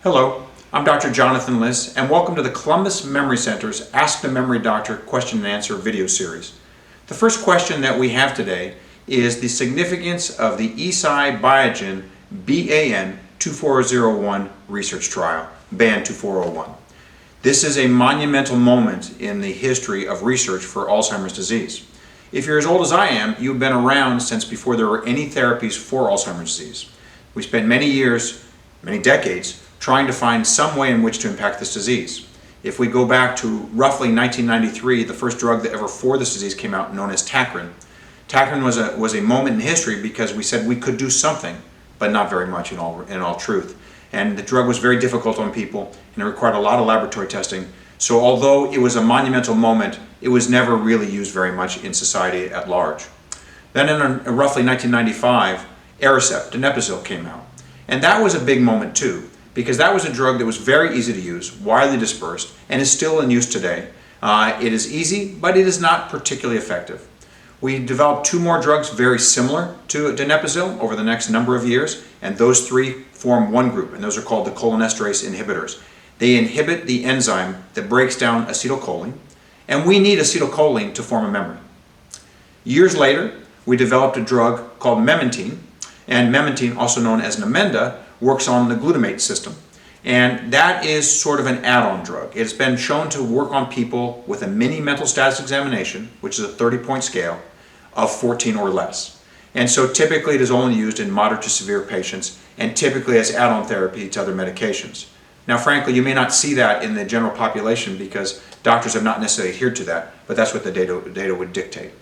Hello, I'm Dr. Jonathan Liss, and welcome to the Columbus Memory Center's Ask the Memory Doctor question and answer video series. The first question that we have today is the significance of the Eisai Biogen BAN 2401 research trial, BAN 2401. This is a monumental moment in the history of research for Alzheimer's disease. If you're as old as I am, you've been around since before there were any therapies for Alzheimer's disease. We spent many years, many decades, trying to find some way in which to impact this disease. If we go back to roughly 1993, the first drug that ever for this disease came out, known as Tacrin. Tacrin was a moment in history because we said we could do something, but not very much in all truth. And the drug was very difficult on people, and it required a lot of laboratory testing. So although it was a monumental moment, it was never really used very much in society at large. Then in roughly 1995, Aricept, donepezil, came out. And that was a big moment too, because that was a drug that was very easy to use, widely dispersed, and is still in use today. It is easy, but it is not particularly effective. We developed two more drugs very similar to donepezil over the next number of years, and those three form one group, and those are called the cholinesterase inhibitors. They inhibit the enzyme that breaks down acetylcholine, and we need acetylcholine to form a memory. Years later, we developed a drug called memantine, and memantine, also known as Namenda, works on the glutamate system. And that is sort of an add-on drug. It's been shown to work on people with a mini mental status examination, which is a 30-point scale, of 14 or less. And so typically it is only used in moderate to severe patients and typically as add-on therapy to other medications. Now frankly, you may not see that in the general population because doctors have not necessarily adhered to that, but that's what the data would dictate.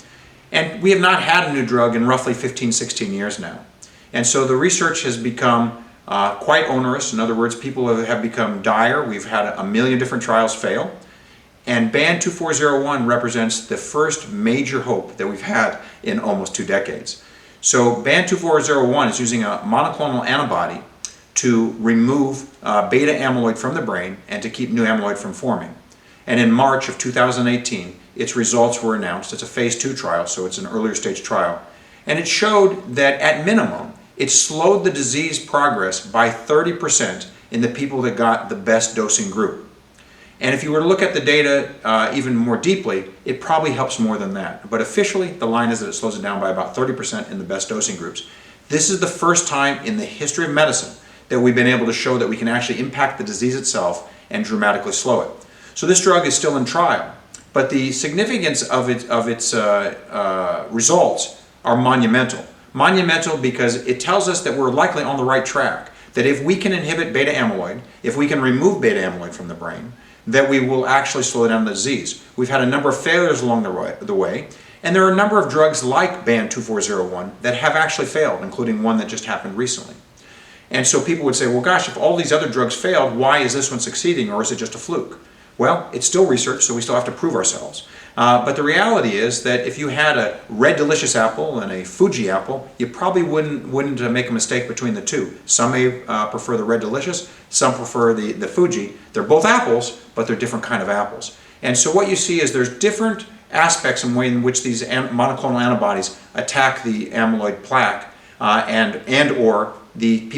And we have not had a new drug in roughly 15, 16 years now. And so the research has become quite onerous. In other words, people have become dire. We've had a million different trials fail. And BAN 2401 represents the first major hope that we've had in almost 2 decades. So BAN 2401 is using a monoclonal antibody to remove beta amyloid from the brain and to keep new amyloid from forming. And in March of 2018, its results were announced. It's a phase 2 trial, so it's an earlier stage trial. And it showed that at minimum, it slowed the disease progress by 30% in the people that got the best dosing group. And if you were to look at the data even more deeply, it probably helps more than that. But officially, the line is that it slows it down by about 30% in the best dosing groups. This is the first time in the history of medicine that we've been able to show that we can actually impact the disease itself and dramatically slow it. So this drug is still in trial, but the significance of its results are monumental. Monumental because it tells us that we're likely on the right track, that if we can inhibit beta amyloid, if we can remove beta amyloid from the brain, that we will actually slow down the disease. We've had a number of failures along the way, and there are a number of drugs like BAN 2401 that have actually failed, including one that just happened recently. And so people would say, well gosh, if all these other drugs failed, why is this one succeeding, or is it just a fluke? Well, it's still research, so we still have to prove ourselves. But the reality is that if you had a red delicious apple and a Fuji apple, you probably wouldn't make a mistake between the two. Some may prefer the red delicious, some prefer the Fuji. They're both apples, but they're different kind of apples. And so what you see is there's different aspects and way in which these monoclonal antibodies attack the amyloid plaque and or the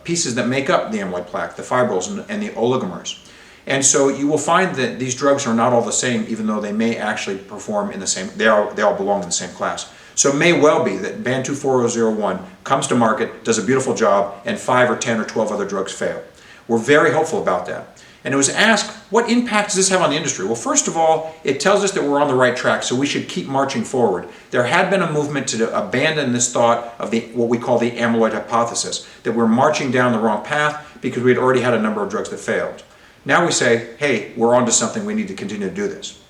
pieces that make up the amyloid plaque, the fibrils and the oligomers. And so you will find that these drugs are not all the same, even though they may actually perform in the same, they all belong in the same class. So it may well be that BAN 2401 comes to market, does a beautiful job, and 5 or 10 or 12 other drugs fail. We're very hopeful about that. And it was asked, what impact does this have on the industry? Well, first of all, it tells us that we're on the right track, so we should keep marching forward. There had been a movement to abandon this thought of what we call the amyloid hypothesis, that we're marching down the wrong path because we had already had a number of drugs that failed. Now we say, hey, we're onto something, we need to continue to do this.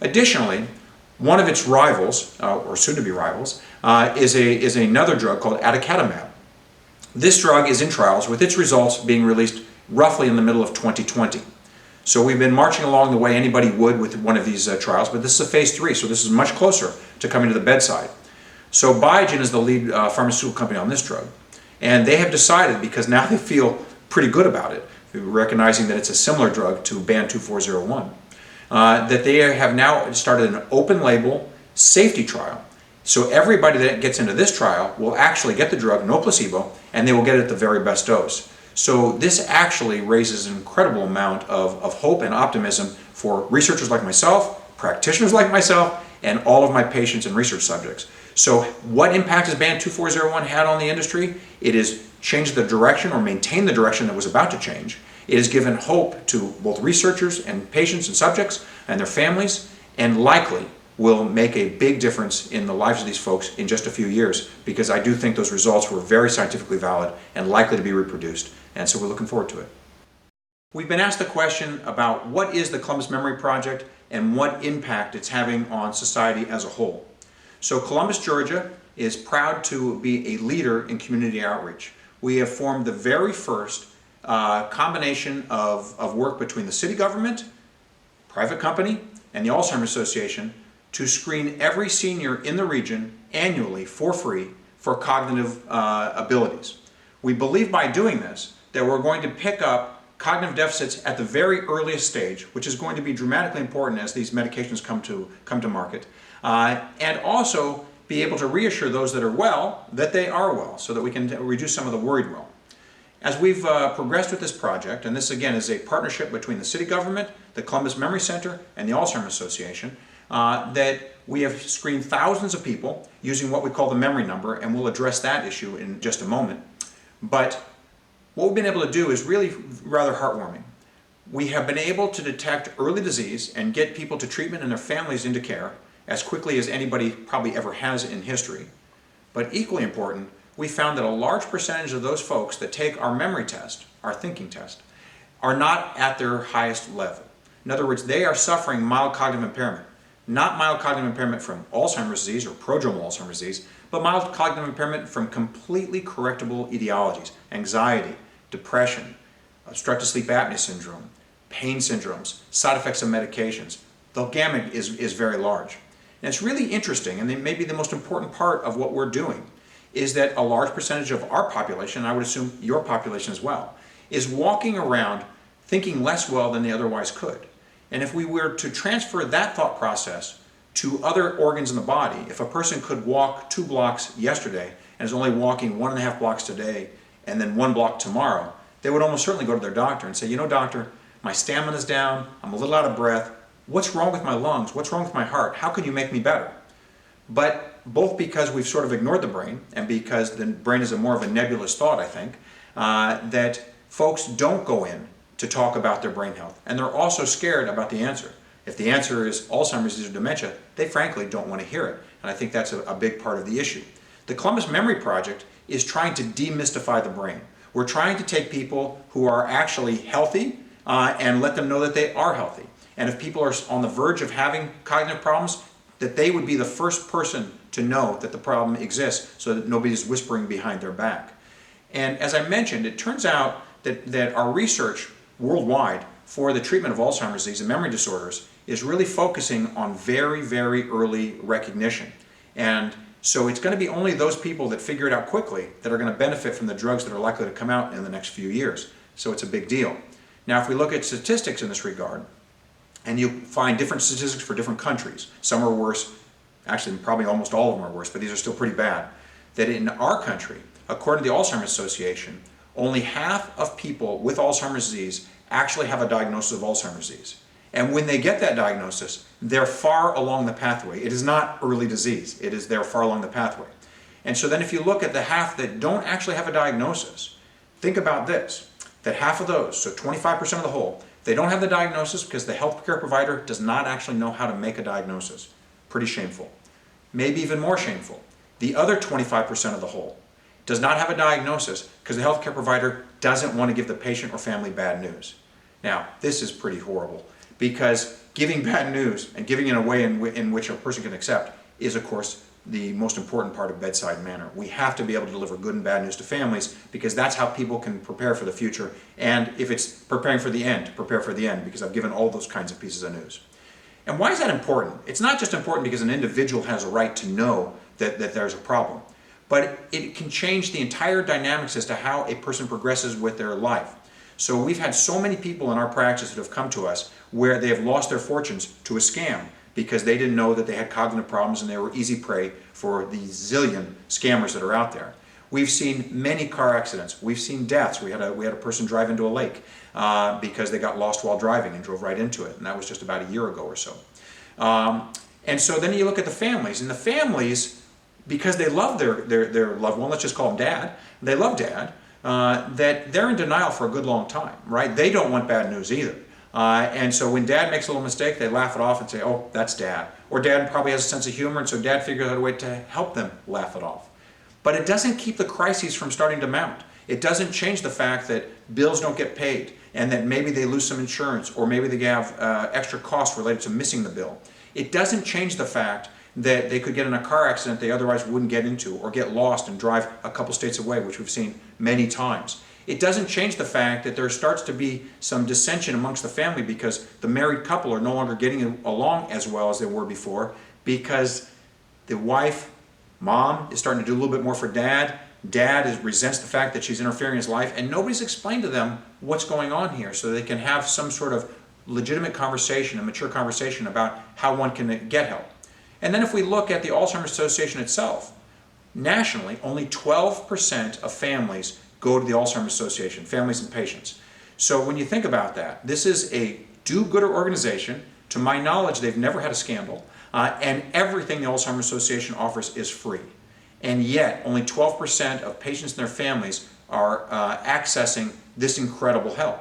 Additionally, one of its rivals, or soon-to-be rivals, is another drug called aducanumab. This drug is in trials with its results being released roughly in the middle of 2020. So we've been marching along the way anybody would with one of these trials, but this is a phase 3, so this is much closer to coming to the bedside. So Biogen is the lead pharmaceutical company on this drug, and they have decided, because now they feel pretty good about it, recognizing that it's a similar drug to BAN 2401, that they have now started an open label safety trial. So everybody that gets into this trial will actually get the drug, no placebo, and they will get it at the very best dose. So this actually raises an incredible amount of hope and optimism for researchers like myself, practitioners like myself, and all of my patients and research subjects. So what impact has Ban 2401 had on the industry? It has changed the direction or maintained the direction that was about to change. It has given hope to both researchers and patients and subjects and their families, and likely will make a big difference in the lives of these folks in just a few years, because I do think those results were very scientifically valid and likely to be reproduced, and so we're looking forward to it. We've been asked the question about what is the Columbus Memory Project and what impact it's having on society as a whole. So Columbus, Georgia is proud to be a leader in community outreach. We have formed the very first combination of work between the city government, private company, and the Alzheimer Association to screen every senior in the region annually for free for cognitive abilities. We believe by doing this that we're going to pick up cognitive deficits at the very earliest stage, which is going to be dramatically important as these medications come to market, and also be able to reassure those that are well that they are well, so that we can reduce some of the worried well. As we've progressed with this project, and this again is a partnership between the city government, the Columbus Memory Center, and the Alzheimer Association, that we have screened thousands of people using what we call the memory number, and we'll address that issue in just a moment. But what we've been able to do is really rather heartwarming. We have been able to detect early disease and get people to treatment and their families into care as quickly as anybody probably ever has in history. But equally important, we found that a large percentage of those folks that take our memory test, our thinking test, are not at their highest level. In other words, they are suffering mild cognitive impairment. Not mild cognitive impairment from Alzheimer's disease or prodromal Alzheimer's disease, but mild cognitive impairment from completely correctable etiologies: anxiety, depression, obstructive sleep apnea syndrome, pain syndromes, side effects of medications. The gamut is very large. And it's really interesting, and maybe the most important part of what we're doing is that a large percentage of our population, and I would assume your population as well, is walking around thinking less well than they otherwise could. And if we were to transfer that thought process to other organs in the body, if a person could walk 2 blocks yesterday and is only walking 1.5 blocks today and then 1 block tomorrow, they would almost certainly go to their doctor and say, you know, doctor, my stamina's down, I'm a little out of breath, what's wrong with my lungs, what's wrong with my heart, how can you make me better? But both because we've sort of ignored the brain and because the brain is more of a nebulous thought, I think, that folks don't go in to talk about their brain health. And they're also scared about the answer. If the answer is Alzheimer's disease or dementia, they frankly don't want to hear it. And I think that's a big part of the issue. The Columbus Memory Project is trying to demystify the brain. We're trying to take people who are actually healthy and let them know that they are healthy. And if people are on the verge of having cognitive problems, that they would be the first person to know that the problem exists so that nobody's whispering behind their back. And as I mentioned, it turns out that our research worldwide for the treatment of Alzheimer's disease and memory disorders is really focusing on very, very early recognition. And so it's going to be only those people that figure it out quickly that are going to benefit from the drugs that are likely to come out in the next few years. So it's a big deal. Now, if we look at statistics in this regard, and you find different statistics for different countries, some are worse, actually probably almost all of them are worse, but these are still pretty bad, that in our country, according to the Alzheimer's Association, only half of people with Alzheimer's disease actually have a diagnosis of Alzheimer's disease. And when they get that diagnosis, they're far along the pathway. It is not early disease, they're far along the pathway. And so then if you look at the half that don't actually have a diagnosis, think about this, that half of those, so 25% of the whole, they don't have the diagnosis because the healthcare provider does not actually know how to make a diagnosis. Pretty shameful. Maybe even more shameful. The other 25% of the whole does not have a diagnosis because the healthcare provider doesn't want to give the patient or family bad news. Now, this is pretty horrible because giving bad news and giving it in a way in which a person can accept is, of course, the most important part of bedside manner. We have to be able to deliver good and bad news to families because that's how people can prepare for the future. And if it's preparing for the end, prepare for the end, because I've given all those kinds of pieces of news. And why is that important? It's not just important because an individual has a right to know that there's a problem, but it can change the entire dynamics as to how a person progresses with their life. So we've had so many people in our practice that have come to us where they have lost their fortunes to a scam because they didn't know that they had cognitive problems and they were easy prey for the zillion scammers that are out there. We've seen many car accidents. We've seen deaths. We had a person drive into a lake because they got lost while driving and drove right into it, and that was just about a year ago or so. And so then you look at the families, and the families, because they love their loved one, let's just call him Dad, they love Dad, that they're in denial for a good long time, right? They don't want bad news either. And so when Dad makes a little mistake, they laugh it off and say, oh, that's Dad. Or Dad probably has a sense of humor, and so Dad figures out a way to help them laugh it off. But it doesn't keep the crises from starting to mount. It doesn't change the fact that bills don't get paid, and that maybe they lose some insurance, or maybe they have extra costs related to missing the bill. It doesn't change the fact that they could get in a car accident they otherwise wouldn't get into, or get lost and drive a couple states away, which we've seen many times. It doesn't change the fact that there starts to be some dissension amongst the family because the married couple are no longer getting along as well as they were before, because the wife, Mom, is starting to do a little bit more for Dad. Dad resents the fact that she's interfering in his life, and nobody's explained to them what's going on here so they can have some sort of legitimate conversation, a mature conversation about how one can get help. And then if we look at the Alzheimer's Association itself, nationally, only 12% of families go to the Alzheimer's Association, families and patients. So when you think about that, this is a do-gooder organization. To my knowledge, they've never had a scandal, and everything the Alzheimer's Association offers is free. And yet, only 12% of patients and their families are accessing this incredible help.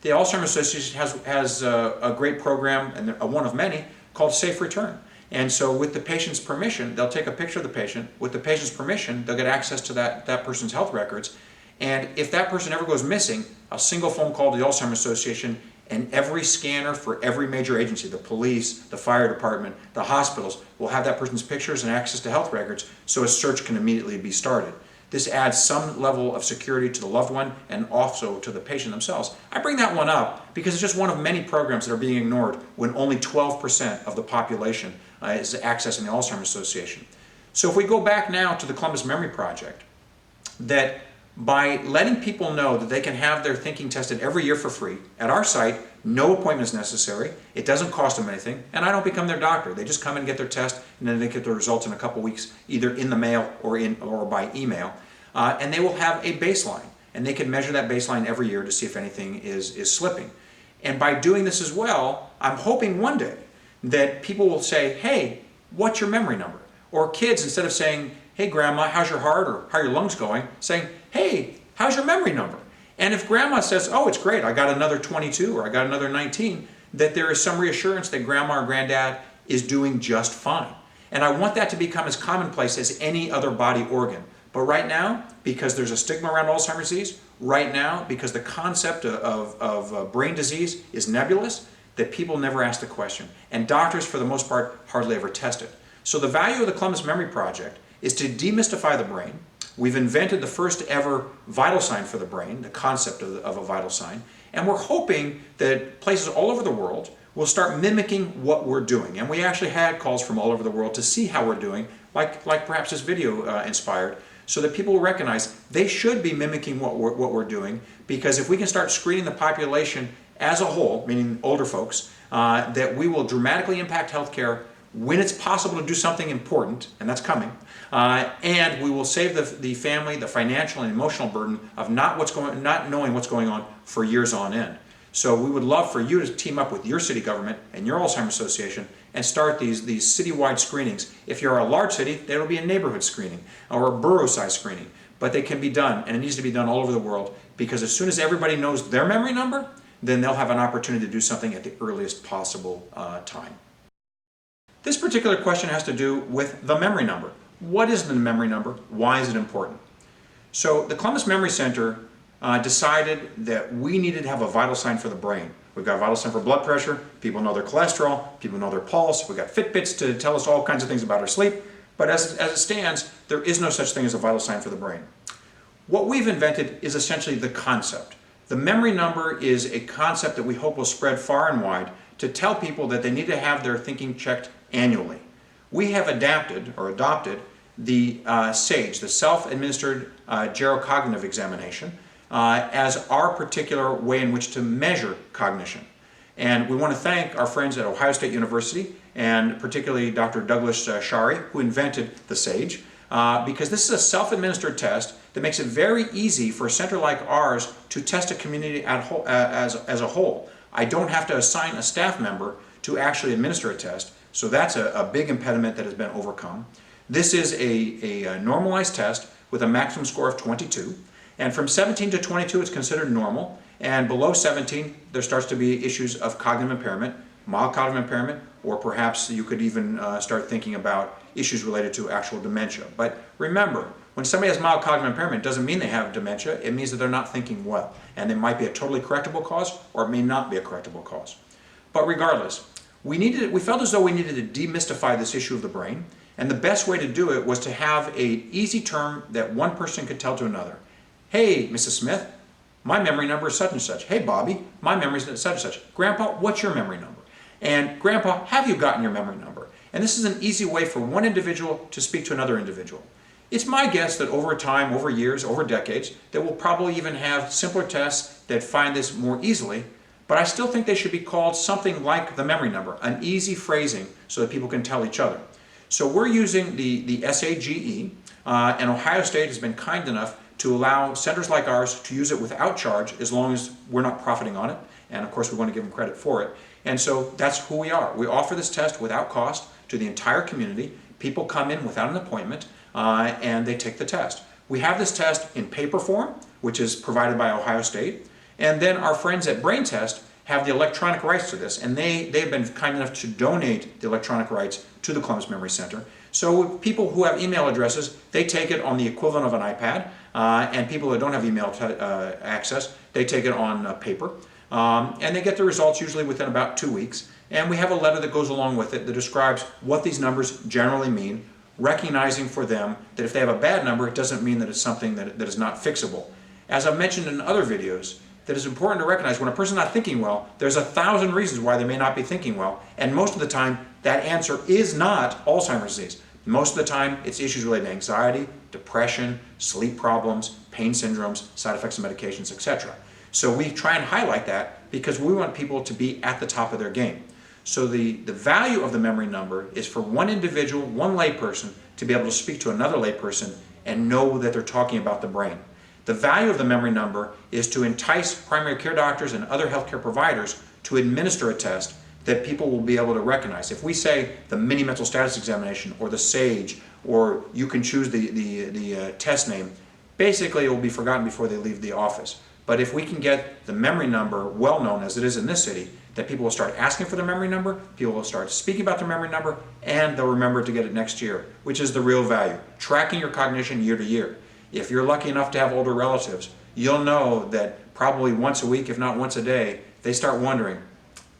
The Alzheimer's Association has a great program, and one of many, called Safe Return. And so with the patient's permission, they'll take a picture of the patient. With the patient's permission, they'll get access to that person's health records. And if that person ever goes missing, a single phone call to the Alzheimer's Association, and every scanner for every major agency, the police, the fire department, the hospitals, will have that person's pictures and access to health records, so a search can immediately be started. This adds some level of security to the loved one and also to the patient themselves. I bring that one up because it's just one of many programs that are being ignored when only 12% of the population is accessing the Alzheimer's Association. So if we go back now to the Columbus Memory Project, that by letting people know that they can have their thinking tested every year for free at our site, no appointments necessary, it doesn't cost them anything, and I don't become their doctor. They just come and get their test, and then they get the results in a couple weeks, either in the mail or by email, and they will have a baseline, and they can measure that baseline every year to see if anything is slipping. And by doing this as well, I'm hoping one day that people will say, hey, what's your memory number? Or kids, instead of saying, hey grandma, how's your heart, or how are your lungs going, saying, hey, how's your memory number? And if grandma says, oh, it's great, I got another 22 or I got another 19, that there is some reassurance that grandma or granddad is doing just fine. And I want that to become as commonplace as any other body organ. But right now, because there's a stigma around Alzheimer's disease, right now, because the concept of brain disease is nebulous, that people never ask the question. And doctors, for the most part, hardly ever test it. So the value of the Columbus Memory Project is to demystify the brain. We've invented the first ever vital sign for the brain, the concept of a vital sign, and we're hoping that places all over the world will start mimicking what we're doing. And we actually had calls from all over the world to see how we're doing, like perhaps this video inspired, so that people will recognize they should be mimicking what we're doing, because if we can start screening the population as a whole, meaning older folks, that we will dramatically impact healthcare when it's possible to do something important, and that's coming, and we will save the family the financial and emotional burden of not knowing what's going on for years on end. So we would love for you to team up with your city government and your Alzheimer's Association and start these citywide screenings. If you're a large city, there will be a neighborhood screening or a borough-size screening, but they can be done, and it needs to be done all over the world, because as soon as everybody knows their memory number, then they'll have an opportunity to do something at the earliest possible time. This particular question has to do with the memory number. What is the memory number? Why is it important? So the Columbus Memory Center decided that we needed to have a vital sign for the brain. We've got a vital sign for blood pressure, people know their cholesterol, people know their pulse, we've got Fitbits to tell us all kinds of things about our sleep, but as it stands, there is no such thing as a vital sign for the brain. What we've invented is essentially the concept. The memory number is a concept that we hope will spread far and wide to tell people that they need to have their thinking checked annually. We have adopted the SAGE, the Self-Administered Gerocognitive Examination, as our particular way in which to measure cognition. And we want to thank our friends at Ohio State University, and particularly Dr. Douglas Shari, who invented the SAGE, because this is a self-administered test that makes it very easy for a center like ours to test a community as a whole. I don't have to assign a staff member to actually administer a test, so that's a big impediment that has been overcome. This is a normalized test with a maximum score of 22, and from 17 to 22 it's considered normal, and below 17 there starts to be issues of cognitive impairment, mild cognitive impairment, or perhaps you could even start thinking about issues related to actual dementia. But remember, when somebody has mild cognitive impairment, it doesn't mean they have dementia. It means that they're not thinking well. And it might be a totally correctable cause, or it may not be a correctable cause. But regardless, we felt as though we needed to demystify this issue of the brain. And the best way to do it was to have an easy term that one person could tell to another. Hey, Mrs. Smith, my memory number is such and such. Hey, Bobby, my memory is such and such. Grandpa, what's your memory number? And Grandpa, have you gotten your memory number? And this is an easy way for one individual to speak to another individual. It's my guess that over time, over years, over decades, that we'll probably even have simpler tests that find this more easily, but I still think they should be called something like the memory number, an easy phrasing so that people can tell each other. So we're using the SAGE, and Ohio State has been kind enough to allow centers like ours to use it without charge as long as we're not profiting on it, and of course we want to give them credit for it. And so that's who we are. We offer this test without cost to the entire community. People come in without an appointment and they take the test. We have this test in paper form, which is provided by Ohio State, and then our friends at Brain Test have the electronic rights to this, and they've been kind enough to donate the electronic rights to the Columbus Memory Center. So people who have email addresses, they take it on the equivalent of an iPad, and people that don't have email access, they take it on paper. And they get the results usually within about 2 weeks. And we have a letter that goes along with it that describes what these numbers generally mean, recognizing for them that if they have a bad number, it doesn't mean that it's something that is not fixable. As I've mentioned in other videos, that it's important to recognize when a person's not thinking well, there's 1,000 reasons why they may not be thinking well, and most of the time that answer is not Alzheimer's disease. Most of the time it's issues related to anxiety, depression, sleep problems, pain syndromes, side effects of medications, etc. So we try and highlight that because we want people to be at the top of their game. So the value of the memory number is for one individual, one layperson, to be able to speak to another layperson and know that they're talking about the brain. The value of the memory number is to entice primary care doctors and other healthcare providers to administer a test that people will be able to recognize. If we say the mini mental status examination or the SAGE, or you can choose the test name, basically it will be forgotten before they leave the office. But if we can get the memory number well known as it is in this city, that people will start asking for the memory number, people will start speaking about the memory number, and they'll remember to get it next year, which is the real value. Tracking your cognition year to year. If you're lucky enough to have older relatives, you'll know that probably once a week, if not once a day, they start wondering,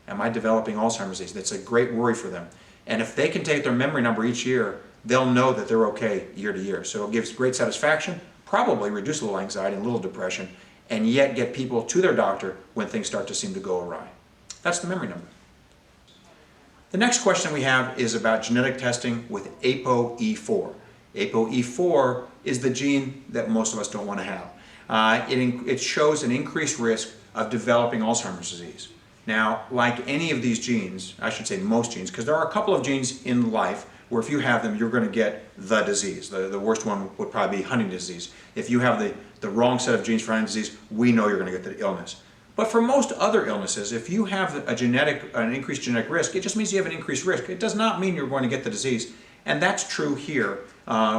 am I developing Alzheimer's disease? That's a great worry for them. And if they can take their memory number each year, they'll know that they're okay year to year. So it gives great satisfaction, probably reduce a little anxiety and a little depression, and yet get people to their doctor when things start to seem to go awry. That's the memory number. The next question we have is about genetic testing with ApoE4. ApoE4 is the gene that most of us don't want to have. It shows an increased risk of developing Alzheimer's disease. Now, like any of these genes, I should say most genes, because there are a couple of genes in life where if you have them, you're going to get the disease. The worst one would probably be Huntington's disease. If you have the wrong set of genes for Huntington's disease, we know you're going to get the illness. But for most other illnesses, if you have an increased genetic risk, it just means you have an increased risk. It does not mean you're going to get the disease. And that's true here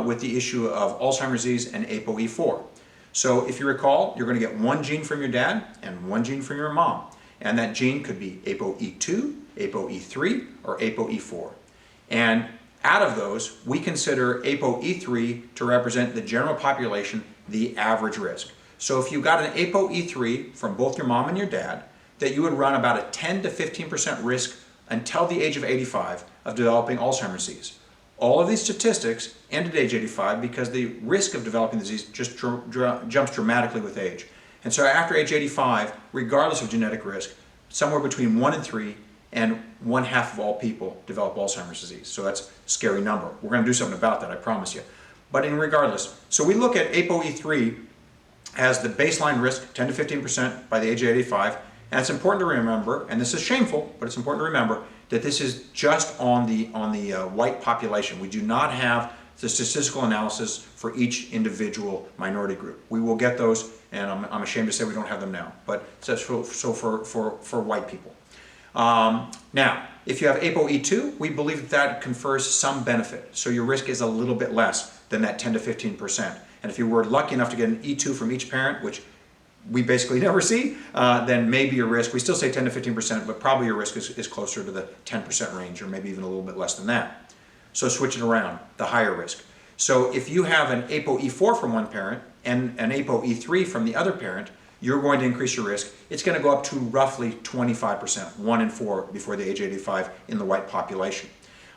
with the issue of Alzheimer's disease and ApoE4. So if you recall, you're going to get one gene from your dad and one gene from your mom. And that gene could be ApoE2, ApoE3, or ApoE4. And out of those, we consider ApoE3 to represent the general population, the average risk. So if you got an ApoE3 from both your mom and your dad, that you would run about a 10 to 15% risk until the age of 85 of developing Alzheimer's disease. All of these statistics end at age 85 because the risk of developing the disease just jumps dramatically with age. And so after age 85, regardless of genetic risk, somewhere between 1 in 3 and 1/2 of all people develop Alzheimer's disease. So that's a scary number. We're going to do something about that, I promise you. But regardless, so we look at ApoE3 as the baseline risk, 10 to 15% by the age of 85. And it's important to remember, and this is shameful, but it's important to remember that this is just on the white population. We do not have the statistical analysis for each individual minority group. We will get those, and I'm ashamed to say we don't have them now, but that's for white people. Now, if you have ApoE2, we believe that that confers some benefit. So your risk is a little bit less than that 10 to 15%. And if you were lucky enough to get an E2 from each parent, which we basically never see, then maybe your risk, we still say 10 to 15%, but probably your risk is closer to the 10% range, or maybe even a little bit less than that. So switch it around, the higher risk. So if you have an ApoE4 from one parent and an ApoE3 from the other parent, you're going to increase your risk. It's going to go up to roughly 25%, 1 in 4 before the age 85 in the white population.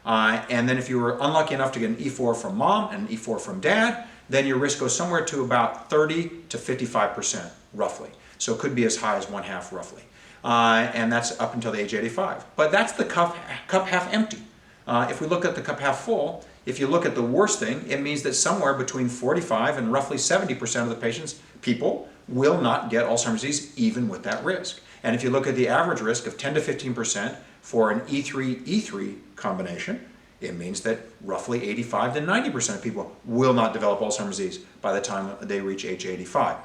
And then if you were unlucky enough to get an E4 from mom and an E4 from dad, then your risk goes somewhere to about 30 to 55%, roughly. So it could be as high as 1/2, roughly. And that's up until the age 85. But that's the cup half empty. If we look at the cup half full, if you look at the worst thing, it means that somewhere between 45 and roughly 70% of the people will not get Alzheimer's disease even with that risk. And if you look at the average risk of 10 to 15% for an E3-E3 combination, it means that roughly 85 to 90% of people will not develop Alzheimer's disease by the time they reach age 85.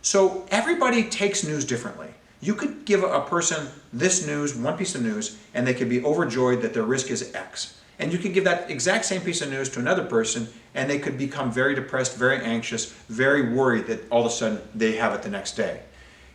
So everybody takes news differently. You could give a person this news, one piece of news, and they could be overjoyed that their risk is X. And you could give that exact same piece of news to another person, and they could become very depressed, very anxious, very worried that all of a sudden they have it the next day.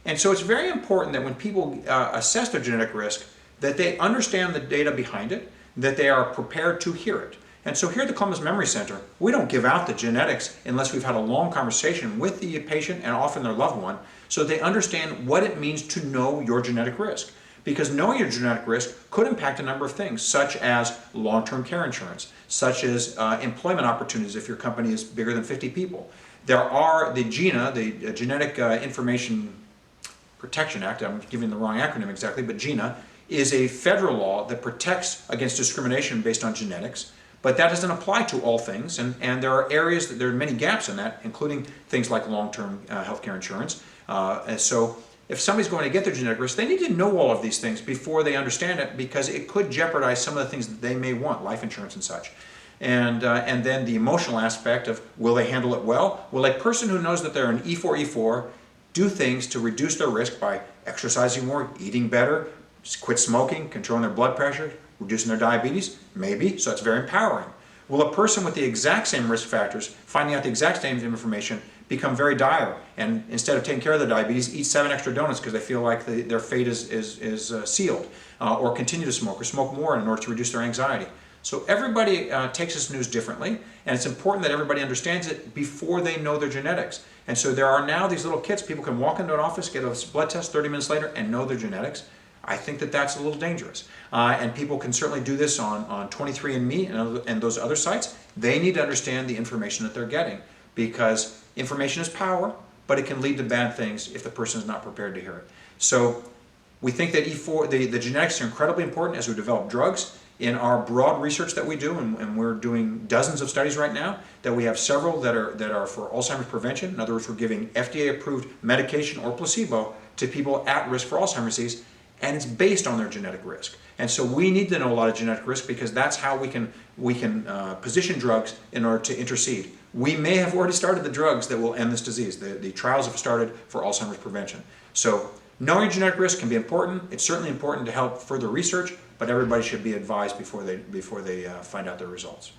And so it's very important that when people assess their genetic risk, that they understand the data behind it, that they are prepared to hear it. And so here at the Columbus Memory Center, we don't give out the genetics unless we've had a long conversation with the patient and often their loved one, so they understand what it means to know your genetic risk. Because knowing your genetic risk could impact a number of things, such as long-term care insurance, such as employment opportunities if your company is bigger than 50 people. There are the GINA, the Genetic Information Protection Act, I'm giving the wrong acronym exactly, but GINA is a federal law that protects against discrimination based on genetics, but that doesn't apply to all things, and there are areas, there are many gaps in that, including things like long-term health care insurance. And so if somebody's going to get their genetic risk, they need to know all of these things before they understand it, because it could jeopardize some of the things that they may want, life insurance and such. And then the emotional aspect of, will they handle it well? Will a person who knows that they're an E4-E4 do things to reduce their risk by exercising more, eating better, quit smoking, controlling their blood pressure, reducing their diabetes? Maybe, so it's very empowering. Will a person with the exact same risk factors, finding out the exact same information, become very dire and instead of taking care of their diabetes, eat 7 extra donuts because they feel like their fate is sealed, or continue to smoke or smoke more in order to reduce their anxiety? So everybody takes this news differently, and it's important that everybody understands it before they know their genetics. And so there are now these little kits. People can walk into an office, get a blood test 30 minutes later, and know their genetics. I think that that's a little dangerous. And people can certainly do this on 23andMe and those other sites. They need to understand the information that they're getting, because information is power, but it can lead to bad things if the person is not prepared to hear it. So we think that the genetics are incredibly important as we develop drugs. In our broad research that we do, and we're doing dozens of studies right now, that we have several that are for Alzheimer's prevention. In other words, we're giving FDA-approved medication or placebo to people at risk for Alzheimer's disease, and it's based on their genetic risk. And so we need to know a lot of genetic risk, because that's how we can position drugs in order to intercede. We may have already started the drugs that will end this disease. The trials have started for Alzheimer's prevention. So knowing your genetic risk can be important. It's certainly important to help further research, but everybody should be advised before they find out their results.